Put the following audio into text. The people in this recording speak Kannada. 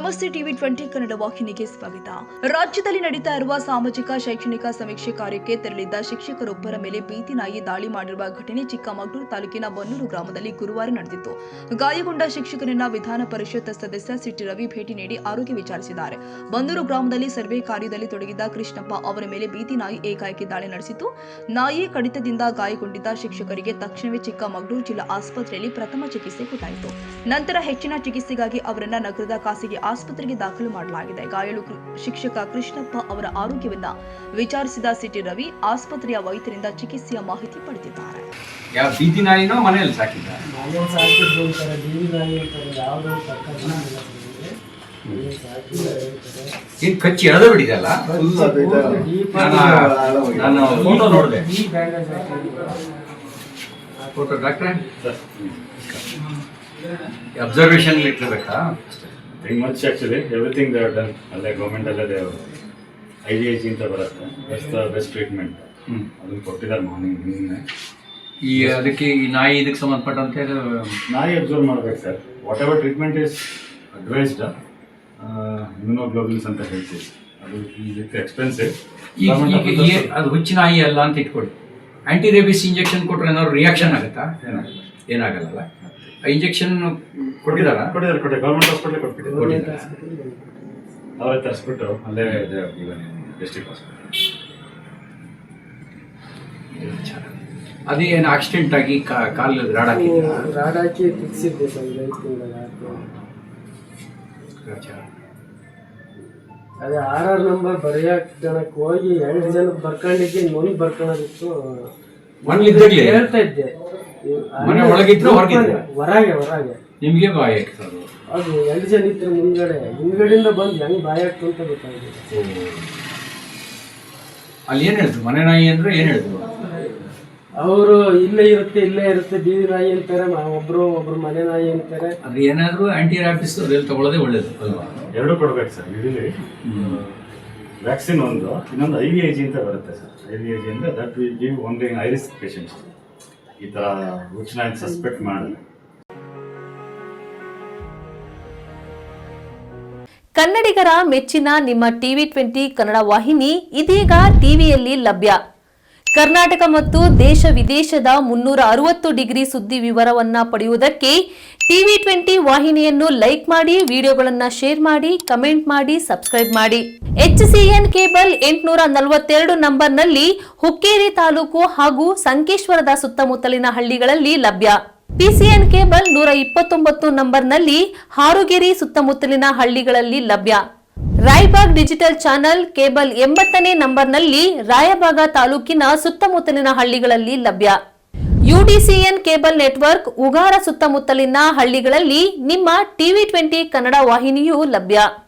ನಮಸ್ತೆ ಟಿವಿ 20 ಕನ್ನಡ ವಾಹಿನಿಗೆ ಸ್ವಾಗತ. ರಾಜ್ಯದಲ್ಲಿ ನಡೀತಾ ಇರುವ ಸಾಮಾಜಿಕ ಶೈಕ್ಷಣಿಕ ಸಮೀಕ್ಷೆ ಕಾರ್ಯಕ್ಕೆ ತೆರಳಿದ್ದ ಶಿಕ್ಷಕರೊಬ್ಬರ ಮೇಲೆ ಬೀದಿ ನಾಯಿ ದಾಳಿ ಮಾಡಿರುವ ಘಟನೆ ಚಿಕ್ಕಮಗಳೂರು ತಾಲೂಕಿನ ಬನ್ನೂರು ಗ್ರಾಮದಲ್ಲಿ ಗುರುವಾರ ನಡೆದಿತ್ತು. ಗಾಯಗೊಂಡ ಶಿಕ್ಷಕರನ್ನ ವಿಧಾನ ಪರಿಷತ್ ಸದಸ್ಯ ಸಿಟಿ ರವಿ ಭೇಟಿ ನೀಡಿ ಆರೋಗ್ಯ ವಿಚಾರಿಸಿದ್ದಾರೆ. ಬನ್ನೂರು ಗ್ರಾಮದಲ್ಲಿ ಸರ್ವೆ ಕಾರ್ಯದಲ್ಲಿ ತೊಡಗಿದ್ದ ಕೃಷ್ಣಪ್ಪ ಅವರ ಮೇಲೆ ಬೀದಿ ನಾಯಿ ಏಕಾಏಕಿ ದಾಳಿ ನಡೆಸಿತು. ನಾಯಿ ಕಡಿತದಿಂದ ಗಾಯಗೊಂಡಿದ್ದ ಶಿಕ್ಷಕರಿಗೆ ತಕ್ಷಣವೇ ಚಿಕ್ಕಮಗಳೂರು ಜಿಲ್ಲಾ ಆಸ್ಪತ್ರೆಯಲ್ಲಿ ಪ್ರಥಮ ಚಿಕಿತ್ಸೆ ಕೊಡಲಾಯಿತು. ನಂತರ ಹೆಚ್ಚಿನ ಚಿಕಿತ್ಸೆಗಾಗಿ ಅವರನ್ನ ನಗರದ ಖಾಸಗಿ ಆಸ್ಪತ್ರೆಗೆ ದಾಖಲು ಮಾಡಲಾಗಿದೆ. ಗಾಯಾಳು ಶಿಕ್ಷಕ ಕೃಷ್ಣಪ್ಪ ಅವರ ಆರೋಗ್ಯವನ್ನ ವಿಚಾರಿಸಿದ ಸಿಟಿ ರವಿ ಆಸ್ಪತ್ರೆಯ ವೈದ್ಯರಿಂದ ಚಿಕಿತ್ಸೆಯ ಮಾಹಿತಿ ಪಡೆದಿದ್ದಾರೆ. ಯಾವ ಬೀದಿ ನಾಯಿನೋ ಮನೆಯಲ್ಲಿ ಸಾಕಿದ್ದಾರೆ? ಏನ್ ಕಚ್ಚಿ ಎಳೆದ ಬಿಡಿದಲ್ಲ? ನಾನು ಫೋಟೋ ನೋಡಿದೆ. ಫೋಟೋ ಡಾಕ್ಟ್ರೆ observation ಇಟ್ಕೋಬೇಕಾ? Pretty much actually, everything they have done. Like government they have IVIG ಅಂತ ಬರುತ್ತೆ. That's the best treatment. ಅದನ್ನು ಕೊಟ್ಟಿದ್ದಾರೆ ಮಾರ್ನಿಂಗ್. ಈ ಅದಕ್ಕೆ ಈ ನಾಯಿ ಇದಕ್ಕೆ ಸಂಬಂಧಪಟ್ಟಂತೆ ನಾಯಿ ಅಬ್ಸರ್ವ್ ಮಾಡ್ಬೇಕು sir. Whatever treatment is advised immunoglobulins ಅಂತ ಹೇಳ್ತೀವಿ. ಅದು ಇದಕ್ಕೆ ಎಕ್ಸ್ಪೆನ್ಸಿವ್. ಈಗ ಅದು ಹುಚ್ಚು ನಾಯಿ ಅಲ್ಲ ಅಂತ ಇಟ್ಕೊಳ್ಳಿ. ಆಂಟಿ ರೇಬಿಸ್ ಇಂಜೆಕ್ಷನ್ ಕೊಟ್ಟರೆ ಏನಾದ್ರು ರಿಯಾಕ್ಷನ್ ಆಗುತ್ತಾ? ಏನಾಗಲ್ಲ. ಇಂಜೆಕ್ಷನ್ ಕೊಟ್ಟಿದ್ದಾರೆ ಗೌರ್ಮೆಂಟ್ ಹಾಸ್ಪಿಟಲ್ ಕೊಟ್ಬಿಟ್ಟಿದ್ದಾರೆ. ಅವರೇ ತರಿಸ್ಬಿಟ್ಟು ಅಲ್ಲೇ ಡಿಸ್ಟ್ರಿಕ್ಟ್ ಹಾಸ್ಪಿಟಲ್. ಅದೇನು ಆಕ್ಸಿಡೆಂಟ್ ಆಗಿ ಕಾಲು ರಾಡಾಕಿ ಫಿಕ್ಸಿದ್ದೆ ಸರ್. ಅದೇ ಆರ್ ನಂಬರ್ ಬರೆಯಕ್ ಜನಕ್ಕೆ ಹೋಗಿ 2 ಜನ ಬರ್ಕೊಂಡಿದ್ದೆ. ಇನ್ನೊಂದು ಬರ್ಕೊಳ್ಳೋದಿತ್ತು. ಹೇಳ್ತಾ ಇದ್ದೆ ಮನೆ ಒಳಗಿದ್ರು ಹೊರಗೆ ನಿಮ್ಗೆ ಬಾಯಿ ಅದು 2 ಜನ ಇದ್ರು ಮುಂದ್ಗಡೆ. ಹಿಂದ್ಗಡೆಯಿಂದ ಬಂದು ಹೆಂಗ್ ಬಾಯಿ ಆಗ್ತು ಅಂತ ಗೊತ್ತಾಗಿದೆ. ಅಲ್ಲಿ ಏನ್ ಹೇಳಿದ್ರು? ಮನೆ ನಾಯಿ ಅಂದ್ರೆ ಏನ್ ಹೇಳಿದ್ರು ಅವರು? ಇಲ್ಲೇ ಇರುತ್ತೆ ಬೀದಿ ನಾಯಿ ಅಂತಾರೆ, ಒಬ್ರು ಮನೆ ನಾಯಿ ಅಂತಾರೆ. ಅದು ಏನಾದ್ರು ಆಂಟಿ ರ್ಯಾಬಿಸ್ ಅದೆಲ್ಲ ತಗೊಳ್ಳೋದೇ ಒಳ್ಳೇದು ಅಲ್ವಾ? ಎರಡು ಕೊಡ್ಬೇಕು ಸರ್. ಇದರಲ್ಲಿ ವ್ಯಾಕ್ಸಿನ್ ಒಂದು, ಇನ್ನೊಂದು IVIG ಅಂತ ಬರುತ್ತೆ ಸರ್. IVIG ಅಂದ್ರೆ that will give only high risk patients. ಈ ತರ ಹುಚ್ಚುನಾಯಿ ಸಸ್ಪೆಕ್ಟ್ ಮಾಡಿ. ಕನ್ನಡಿಗರ ಮೆಚ್ಚಿನ ನಿಮ್ಮ ಟಿವಿ 20 ಕನ್ನಡ ವಾಹಿನಿ ಇದೀಗ ಟಿವಿಯಲ್ಲಿ ಲಭ್ಯ. ಕರ್ನಾಟಕ ಮತ್ತು ದೇಶ ವಿದೇಶದ 360 ಡಿಗ್ರಿ ಸುದ್ದಿ ವಿವರವನ್ನ ಪಡೆಯುವುದಕ್ಕೆ ಟಿವಿ 20 ವಾಹಿನಿಯನ್ನು ಲೈಕ್ ಮಾಡಿ, ವಿಡಿಯೋಗಳನ್ನು ಶೇರ್ ಮಾಡಿ, ಕಮೆಂಟ್ ಮಾಡಿ, ಸಬ್ಸ್ಕ್ರೈಬ್ ಮಾಡಿ. HCN ಕೇಬಲ್ 842 ನಂಬರ್ನಲ್ಲಿ ಹುಕ್ಕೇರಿ ತಾಲೂಕು ಹಾಗೂ ಸಂಕೇಶ್ವರದ ಸುತ್ತಮುತ್ತಲಿನ ಹಳ್ಳಿಗಳಲ್ಲಿ ಲಭ್ಯ. PCN ಕೇಬಲ್ 129 ನಂಬರ್ನಲ್ಲಿ ಹಾರುಗೆರೆ ಸುತ್ತಮುತ್ತಲಿನ ಹಳ್ಳಿಗಳಲ್ಲಿ ಲಭ್ಯ. ರಾಯಬಾಗ್ ಡಿಜಿಟಲ್ ಚಾನೆಲ್ ಕೇಬಲ್ 80ನೇ ನಂಬರ್ನಲ್ಲಿ ರಾಯಬಾಗ ತಾಲೂಕಿನ ಸುತ್ತಮುತ್ತಲಿನ ಹಳ್ಳಿಗಳಲ್ಲಿ ಲಭ್ಯ. UDCN ಕೇಬಲ್ ನೆಟ್ವರ್ಕ್ ಉಗಾರ ಸುತ್ತಮುತ್ತಲಿನ ಹಳ್ಳಿಗಳಲ್ಲಿ ನಿಮ್ಮ ಟಿವಿ 20 ಕನ್ನಡ ವಾಹಿನಿಯೂ ಲಭ್ಯ.